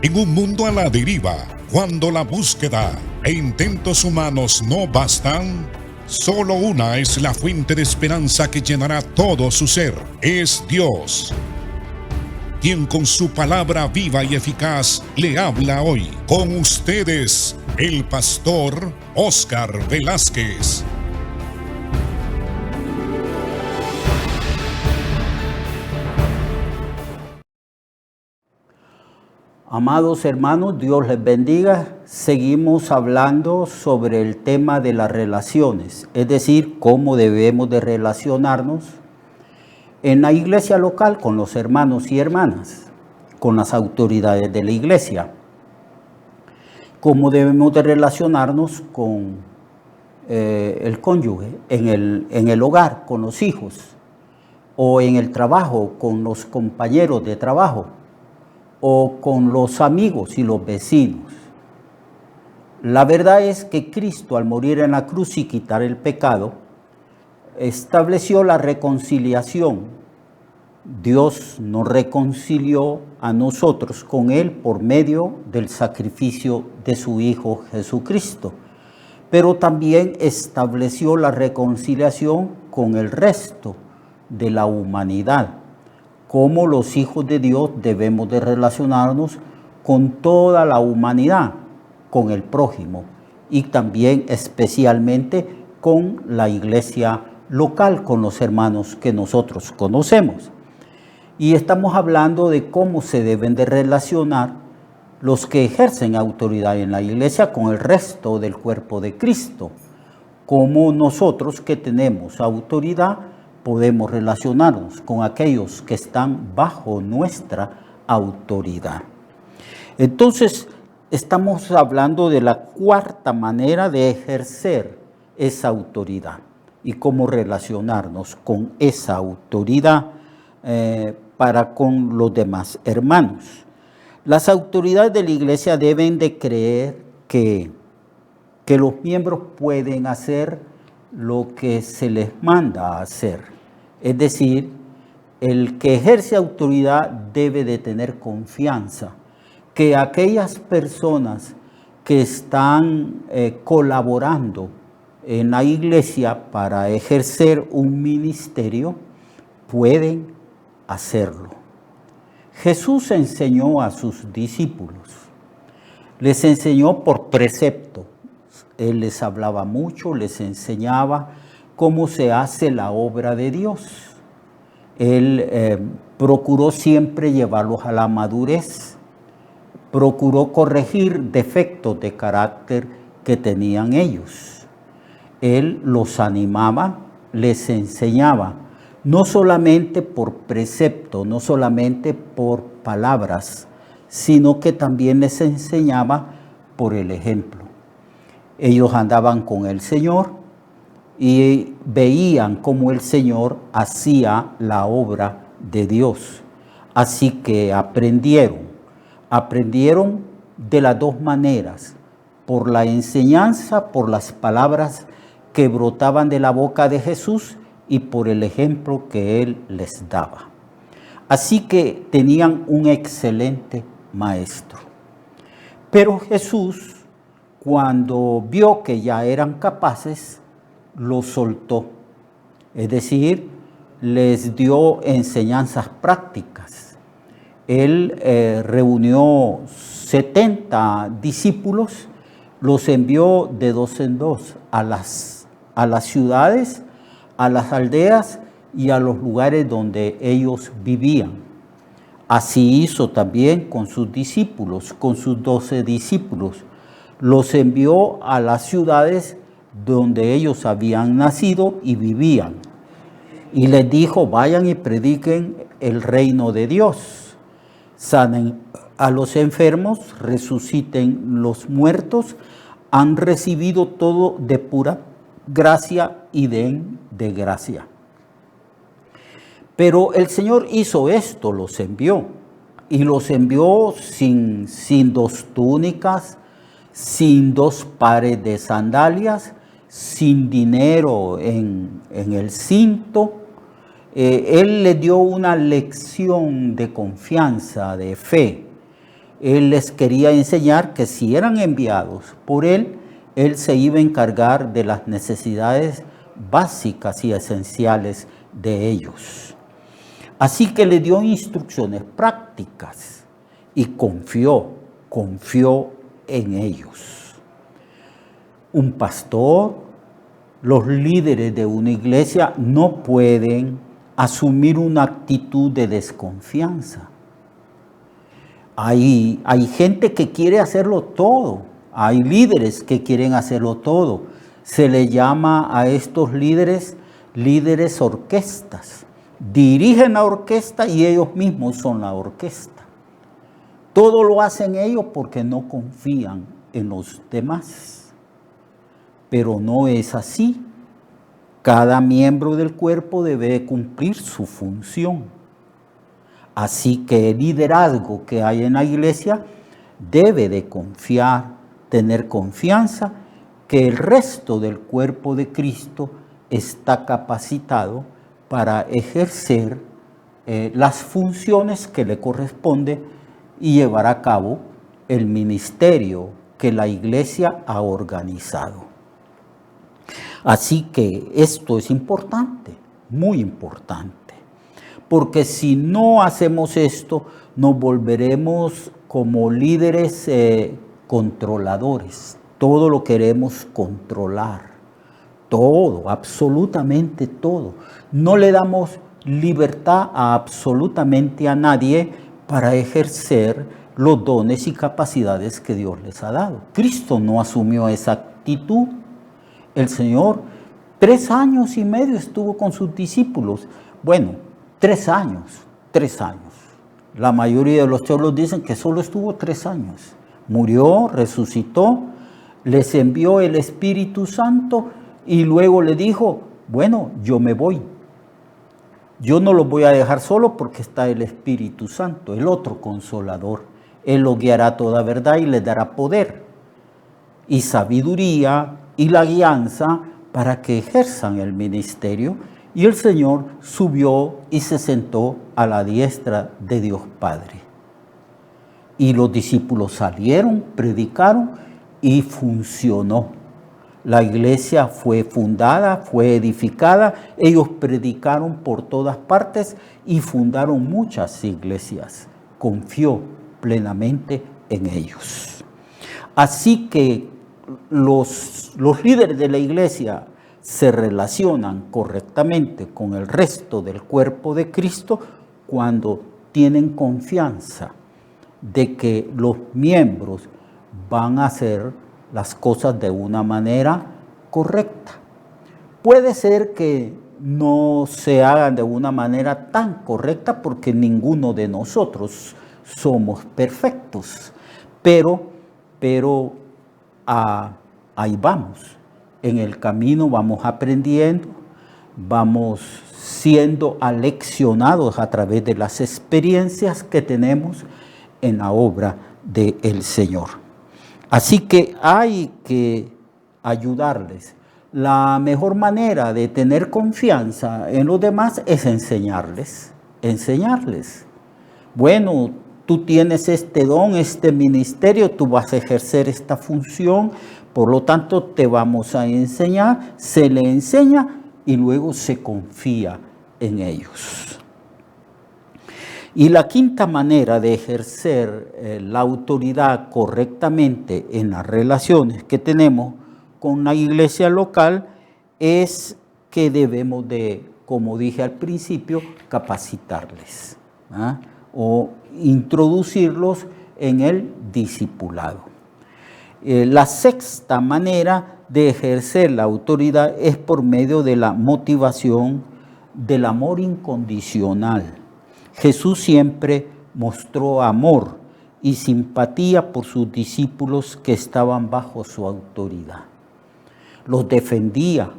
En un mundo a la deriva, cuando la búsqueda e intentos humanos no bastan, solo una es la fuente de esperanza que llenará todo su ser. Es Dios, quien con su palabra viva y eficaz le habla hoy. Con ustedes, el pastor Óscar Velázquez. Amados hermanos, Dios les bendiga. Seguimos hablando sobre el tema de las relaciones, es decir, cómo debemos de relacionarnos en la iglesia local con los hermanos y hermanas, con las autoridades de la iglesia. Cómo debemos de relacionarnos con el cónyuge, en el hogar, con los hijos, o en el trabajo, con los compañeros de trabajo, o con los amigos y los vecinos. La verdad es que Cristo, al morir en la cruz y quitar el pecado, estableció la reconciliación. Dios nos reconcilió a nosotros con Él por medio del sacrificio de su Hijo Jesucristo. Pero también estableció la reconciliación con el resto de la humanidad. Cómo los hijos de Dios debemos de relacionarnos con toda la humanidad, con el prójimo y también especialmente con la iglesia local, con los hermanos que nosotros conocemos. Y estamos hablando de cómo se deben de relacionar los que ejercen autoridad en la iglesia con el resto del cuerpo de Cristo. Cómo nosotros que tenemos autoridad podemos relacionarnos con aquellos que están bajo nuestra autoridad. Entonces, estamos hablando de la cuarta manera de ejercer esa autoridad y cómo relacionarnos con esa autoridad para con los demás hermanos. Las autoridades de la iglesia deben de creer que los miembros pueden hacer lo que se les manda a hacer. Es decir, el que ejerce autoridad debe de tener confianza que aquellas personas que están colaborando en la iglesia para ejercer un ministerio pueden hacerlo. Jesús enseñó a sus discípulos, les enseñó por precepto. Él les hablaba mucho, les enseñaba cómo se hace la obra de Dios. Él procuró siempre llevarlos a la madurez, procuró corregir defectos de carácter que tenían ellos. Él los animaba, les enseñaba, no solamente por precepto, no solamente por palabras, sino que también les enseñaba por el ejemplo. Ellos andaban con el Señor y veían cómo el Señor hacía la obra de Dios. Así que aprendieron de las dos maneras, por la enseñanza, por las palabras que brotaban de la boca de Jesús y por el ejemplo que Él les daba. Así que tenían un excelente maestro. Pero Jesús, cuando vio que ya eran capaces, los soltó. Es decir, les dio enseñanzas prácticas. Él reunió 70 discípulos, los envió de dos en dos a las ciudades, a las aldeas y a los lugares donde ellos vivían. Así hizo también con sus discípulos, con sus 12 discípulos. Los envió a las ciudades donde ellos habían nacido y vivían. Y les dijo, vayan y prediquen el reino de Dios. Sanen a los enfermos, resuciten los muertos, han recibido todo de pura gracia y den de gracia. Pero el Señor hizo esto, los envió. Y los envió sin 2 túnicas, sin 2 pares de sandalias, sin dinero en el cinto. Él les dio una lección de confianza, de fe. Él les quería enseñar que si eran enviados por Él se iba a encargar de las necesidades básicas y esenciales de ellos. Así que le dio instrucciones prácticas y confió en ellos. Un pastor, los líderes de una iglesia no pueden asumir una actitud de desconfianza. Hay gente que quiere hacerlo todo, hay líderes que quieren hacerlo todo. Se le llama a estos líderes orquestas. Dirigen la orquesta y ellos mismos son la orquesta. Todo lo hacen ellos porque no confían en los demás. Pero no es así. Cada miembro del cuerpo debe cumplir su función. Así que el liderazgo que hay en la iglesia debe de confiar, tener confianza que el resto del cuerpo de Cristo está capacitado para ejercer las funciones que le corresponde y llevar a cabo el ministerio que la iglesia ha organizado. Así que esto es importante, muy importante, porque si no hacemos esto, nos volveremos como líderes controladores. Todo lo queremos controlar, todo, absolutamente todo. No le damos libertad a absolutamente a nadie para ejercer los dones y capacidades que Dios les ha dado. Cristo no asumió esa actitud. El Señor 3 años y medio estuvo con sus discípulos. Bueno, 3 años. La mayoría de los teólogos dicen que solo estuvo 3 años. Murió, resucitó, les envió el Espíritu Santo y luego le dijo, bueno, yo me voy. Yo no los voy a dejar solo porque está el Espíritu Santo, el otro Consolador. Él los guiará a toda verdad y les dará poder y sabiduría y la guianza para que ejerzan el ministerio. Y el Señor subió y se sentó a la diestra de Dios Padre. Y los discípulos salieron, predicaron y funcionó. La iglesia fue fundada, fue edificada, ellos predicaron por todas partes y fundaron muchas iglesias. Confió plenamente en ellos. Así que los líderes de la iglesia se relacionan correctamente con el resto del cuerpo de Cristo cuando tienen confianza de que los miembros van a hacer las cosas de una manera correcta. Puede ser que no se hagan de una manera tan correcta porque ninguno de nosotros somos perfectos, pero ahí vamos. En el camino vamos aprendiendo, vamos siendo aleccionados a través de las experiencias que tenemos en la obra del Señor. Así que hay que ayudarles. La mejor manera de tener confianza en los demás es enseñarles. Bueno, tú tienes este don, este ministerio, tú vas a ejercer esta función, por lo tanto te vamos a enseñar, se le enseña y luego se confía en ellos. Y la quinta manera de ejercer la autoridad correctamente en las relaciones que tenemos con la iglesia local es que debemos de, como dije al principio, capacitarles o introducirlos en el discipulado. La sexta manera de ejercer la autoridad es por medio de la motivación del amor incondicional. Jesús siempre mostró amor y simpatía por sus discípulos que estaban bajo su autoridad. Los defendía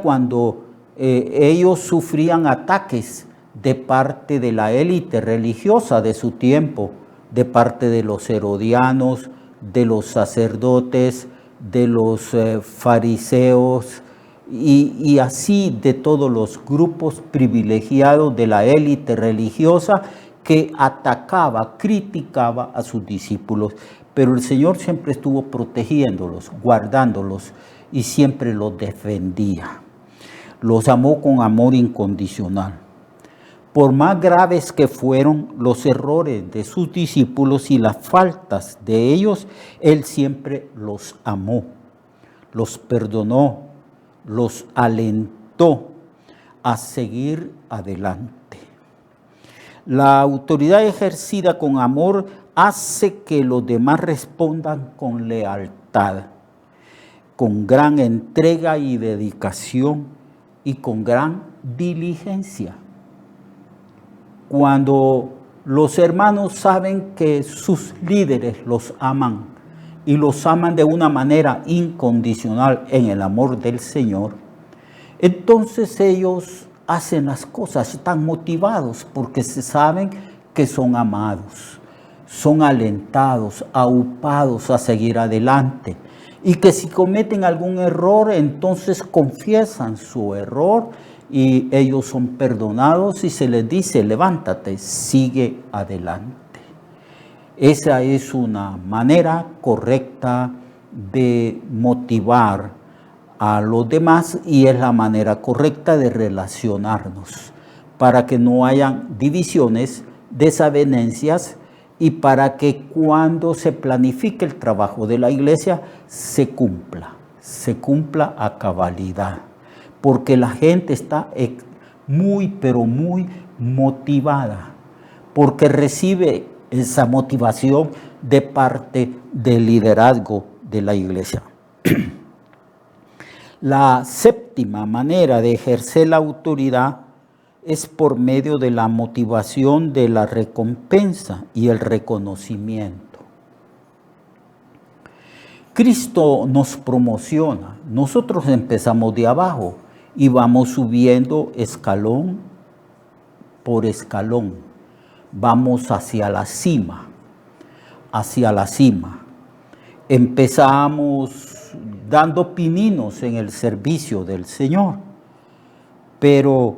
cuando ellos sufrían ataques de parte de la élite religiosa de su tiempo, de parte de los herodianos, de los sacerdotes, de los fariseos, y así de todos los grupos privilegiados de la élite religiosa que atacaba, criticaba a sus discípulos, pero el Señor siempre estuvo protegiéndolos, guardándolos y siempre los defendía. Los amó con amor incondicional. Por más graves que fueron los errores de sus discípulos y las faltas de ellos, Él siempre los amó, los perdonó, los alentó a seguir adelante. La autoridad ejercida con amor hace que los demás respondan con lealtad, con gran entrega y dedicación y con gran diligencia. Cuando los hermanos saben que sus líderes los aman y los aman de una manera incondicional en el amor del Señor, entonces ellos hacen las cosas, están motivados porque se saben que son amados, son alentados, aupados a seguir adelante. Y que si cometen algún error, entonces confiesan su error y ellos son perdonados y se les dice, levántate, sigue adelante. Esa es una manera correcta de motivar a los demás y es la manera correcta de relacionarnos para que no hayan divisiones, desavenencias y para que cuando se planifique el trabajo de la iglesia se cumpla a cabalidad. Porque la gente está muy, pero muy motivada, porque recibe esa motivación de parte del liderazgo de la iglesia. La séptima manera de ejercer la autoridad es por medio de la motivación de la recompensa y el reconocimiento. Cristo nos promociona. Nosotros empezamos de abajo y vamos subiendo escalón por escalón. Vamos hacia la cima, Empezamos dando pininos en el servicio del Señor, pero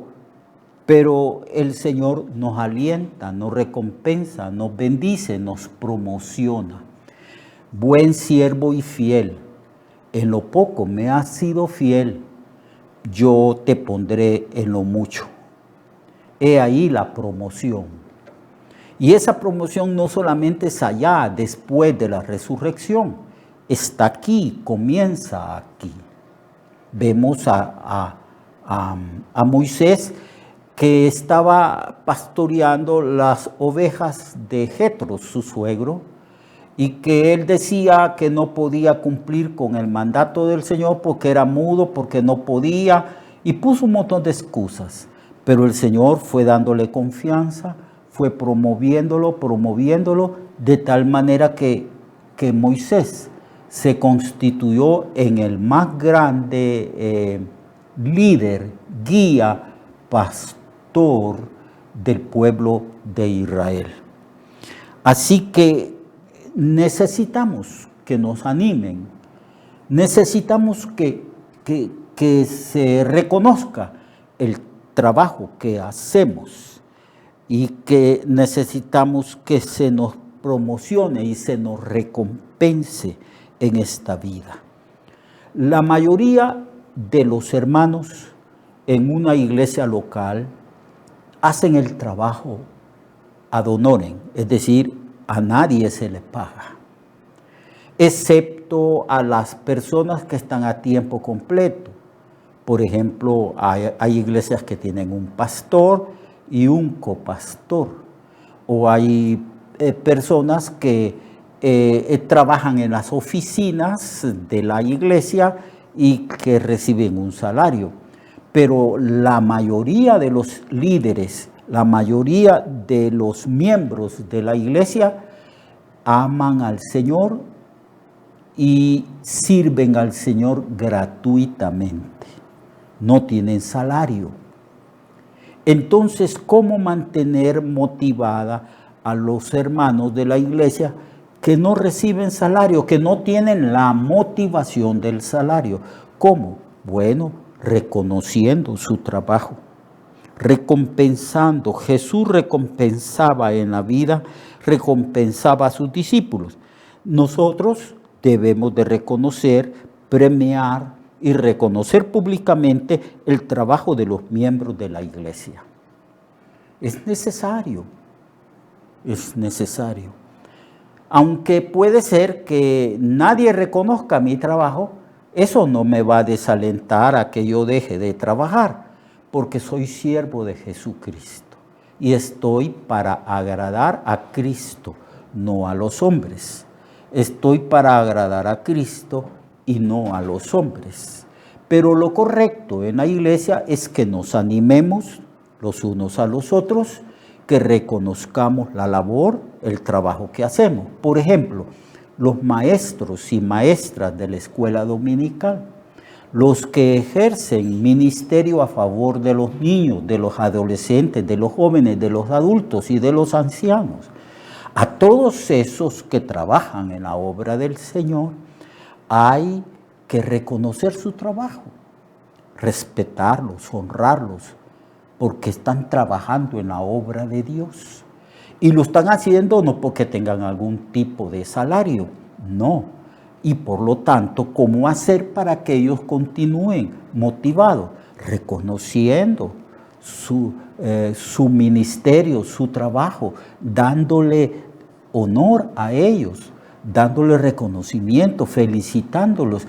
el Señor nos alienta, nos recompensa, nos bendice, nos promociona. Buen siervo y fiel, en lo poco me has sido fiel, yo te pondré en lo mucho. He ahí la promoción. Y esa promoción no solamente es allá, después de la resurrección, está aquí, comienza aquí. Vemos a Moisés que estaba pastoreando las ovejas de Jetro, su suegro, y que él decía que no podía cumplir con el mandato del Señor porque era mudo, porque no podía, y puso un montón de excusas. Pero el Señor fue dándole confianza, fue promoviéndolo, de tal manera que Moisés se constituyó en el más grande líder, guía, pastor del pueblo de Israel. Así que necesitamos que nos animen, necesitamos que se reconozca el trabajo que hacemos y que necesitamos que se nos promocione y se nos recompense en esta vida. La mayoría de los hermanos en una iglesia local hacen el trabajo ad honorem, es decir, a nadie se le paga, excepto a las personas que están a tiempo completo. Por ejemplo, hay iglesias que tienen un pastor y un copastor, o hay personas que trabajan en las oficinas de la iglesia y que reciben un salario. Pero la mayoría de los líderes, la mayoría de los miembros de la iglesia aman al Señor y sirven al Señor gratuitamente. No tienen salario. Entonces, ¿cómo mantener motivada a los hermanos de la iglesia que no reciben salario, que no tienen la motivación del salario? ¿Cómo? Bueno, reconociendo su trabajo, recompensando. Jesús recompensaba en la vida, recompensaba a sus discípulos. Nosotros debemos de reconocer, premiar y reconocer públicamente el trabajo de los miembros de la iglesia. Es necesario, es necesario. Aunque puede ser que nadie reconozca mi trabajo, eso no me va a desalentar a que yo deje de trabajar, porque soy siervo de Jesucristo y estoy para agradar a Cristo, no a los hombres. Estoy para agradar a Cristo y no a los hombres. Pero lo correcto en la iglesia es que nos animemos los unos a los otros, que reconozcamos la labor, el trabajo que hacemos. Por ejemplo, los maestros y maestras de la escuela dominical, los que ejercen ministerio a favor de los niños, de los adolescentes, de los jóvenes, de los adultos y de los ancianos. A todos esos que trabajan en la obra del Señor, hay que reconocer su trabajo, respetarlos, honrarlos, porque están trabajando en la obra de Dios. Y lo están haciendo no porque tengan algún tipo de salario, no. Y por lo tanto, ¿cómo hacer para que ellos continúen motivados? Reconociendo su ministerio, su trabajo, dándole honor a ellos, dándole reconocimiento, felicitándolos.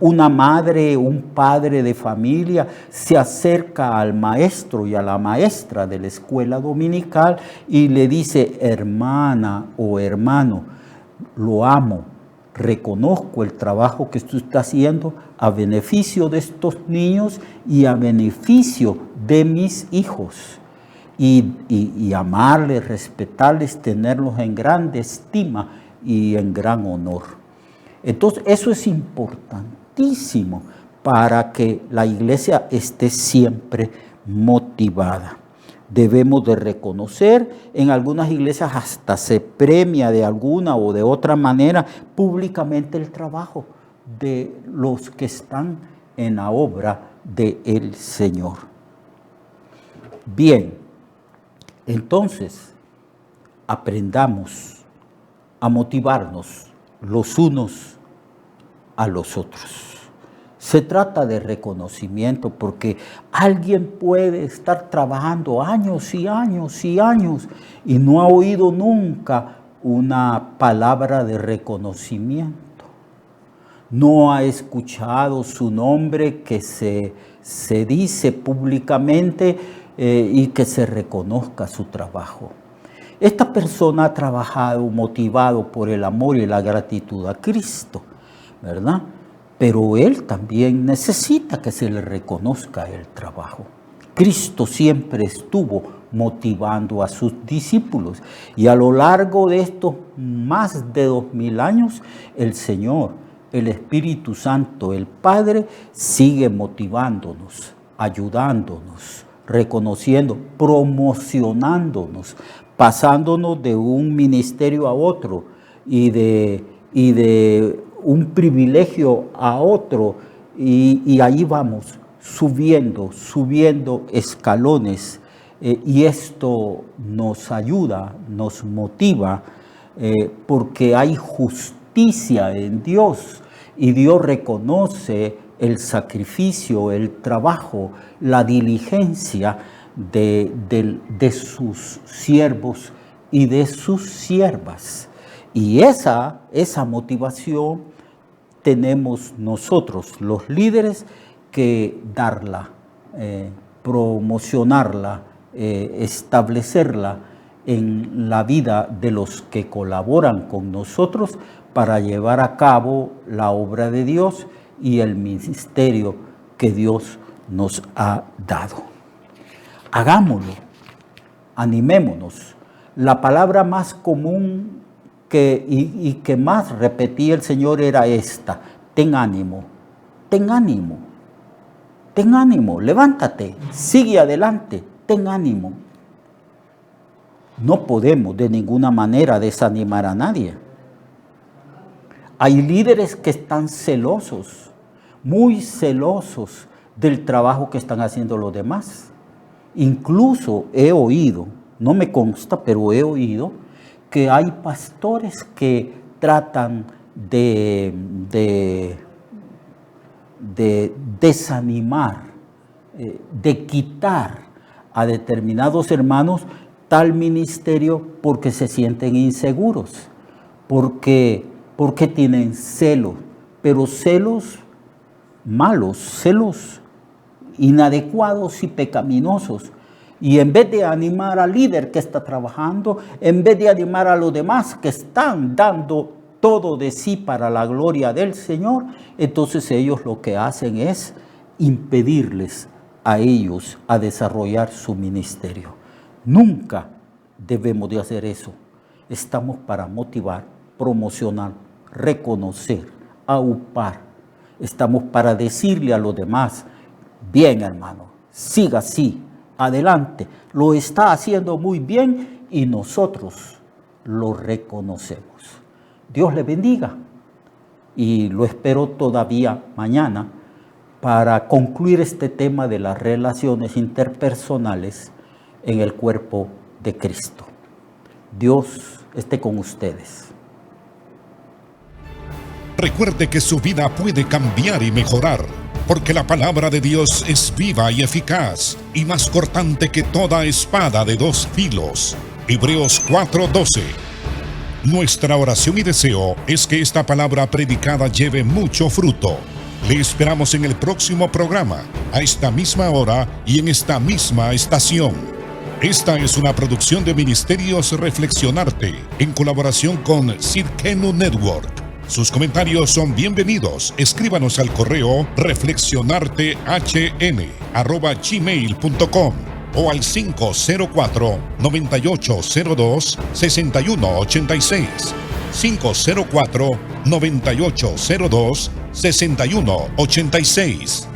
Una madre, un padre de familia se acerca al maestro y a la maestra de la escuela dominical y le dice: hermana o hermano, lo amo, reconozco el trabajo que usted está haciendo a beneficio de estos niños y a beneficio de mis hijos. Y amarles, respetarles, tenerlos en grande estima y en gran honor. Entonces, eso es importantísimo para que la iglesia esté siempre motivada. Debemos de reconocer, en algunas iglesias hasta se premia de alguna o de otra manera públicamente el trabajo de los que están en la obra del Señor. Bien, entonces aprendamos a motivarnos los unos a los otros. Se trata de reconocimiento, porque alguien puede estar trabajando años y años y años y no ha oído nunca una palabra de reconocimiento. No ha escuchado su nombre que se dice públicamente y que se reconozca su trabajo. Esta persona ha trabajado motivado por el amor y la gratitud a Cristo, ¿verdad? Pero él también necesita que se le reconozca el trabajo. Cristo siempre estuvo motivando a sus discípulos y a lo largo de estos más de 2000 años, el Señor, el Espíritu Santo, el Padre, sigue motivándonos, ayudándonos, reconociendo, promocionándonos, pasándonos de un ministerio a otro y de un privilegio a otro, y ahí vamos subiendo escalones, y esto nos ayuda, nos motiva, porque hay justicia en Dios y Dios reconoce el sacrificio, el trabajo, la diligencia de sus siervos y de sus siervas. Y esa motivación tenemos nosotros, los líderes, que darla, promocionarla, establecerla en la vida de los que colaboran con nosotros para llevar a cabo la obra de Dios y el ministerio que Dios nos ha dado. Hagámoslo, animémonos. La palabra más común y que más repetía el Señor era esta: ten ánimo, ten ánimo, ten ánimo, levántate, sigue adelante, ten ánimo. No podemos de ninguna manera desanimar a nadie. Hay líderes que están celosos, muy celosos del trabajo que están haciendo los demás. Incluso he oído, no me consta, pero he oído que hay pastores que tratan de desanimar, de quitar a determinados hermanos tal ministerio porque se sienten inseguros, porque tienen celos, pero celos malos, celos inadecuados y pecaminosos. Y en vez de animar al líder que está trabajando, en vez de animar a los demás que están dando todo de sí para la gloria del Señor, entonces ellos lo que hacen es impedirles a ellos a desarrollar su ministerio. Nunca debemos de hacer eso. Estamos para motivar, promocionar, reconocer, aupar. Estamos para decirle a los demás: bien, hermano, siga así, adelante, lo está haciendo muy bien y nosotros lo reconocemos. Dios le bendiga y lo espero todavía mañana para concluir este tema de las relaciones interpersonales en el cuerpo de Cristo. Dios esté con ustedes. Recuerde que su vida puede cambiar y mejorar, porque la palabra de Dios es viva y eficaz, y más cortante que toda espada de dos filos. Hebreos 4:12. Nuestra oración y deseo es que esta palabra predicada lleve mucho fruto. Le esperamos en el próximo programa, a esta misma hora y en esta misma estación. Esta es una producción de Ministerios Reflexionarte, en colaboración con Sirkenu Network. Sus comentarios son bienvenidos. Escríbanos al correo reflexionartehn@gmail.com o al 504-9802-6186. 504-9802-6186.